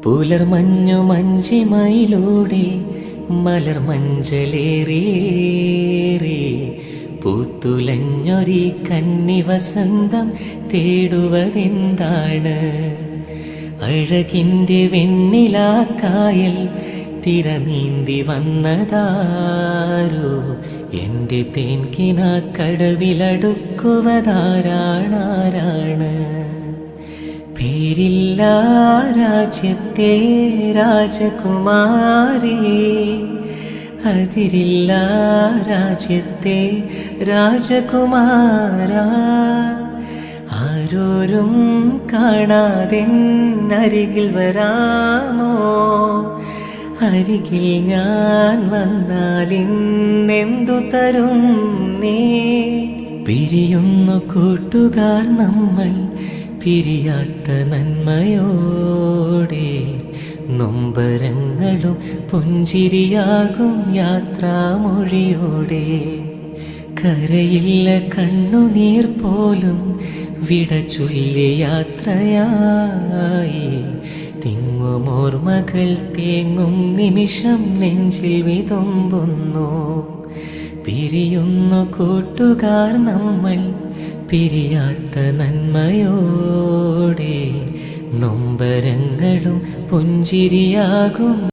പുലർമഞ്ഞു മഞ്ചിമയിലൂടെ മലർ മഞ്ചലേറിയേറി പൂത്തുലഞ്ഞൊരി കന്നി വസന്തം തേടുവതെന്താണ്? അഴകിൻ്റെ വെണ്ണിലാക്കായൽ തിര നീന്തി വന്നതാരോ? എൻ്റെ തേൻകിന കടവിലടുക്കുവതാരാണാരാണ്? പേരില്ല രാജ്യത്തെ രാജകുമാരി, അതിരില്ല രാജ്യത്തെ രാജകുമാര. ആരോരും കാണാതെന്നരികിൽ വരാമോ? അരികിൽ ഞാൻ വന്നാലിന്നെന്തു തരും നീ? പിരിയുന്നു കൂട്ടുകാർ നമ്മൾ പിരിയാത്ത നന്മയോടെ, നൊമ്പരങ്ങളും പുഞ്ചിരിയാകും യാത്രാമൊഴിയോടെ. കരയില്ല കണ്ണുനീർ പോലും വിട ചൊല്ലി യാത്രയായി, തിങ്ങുമോർമകൾ തേങ്ങും നിമിഷം നെഞ്ചിൽ വിതുമ്പുന്നു. പിരിയുന്നു കൂട്ടുകാർ നമ്മൾ പിരിയാത്ത നന്മയോടെ, നൊമ്പരങ്ങളും പുഞ്ചിരിയാകും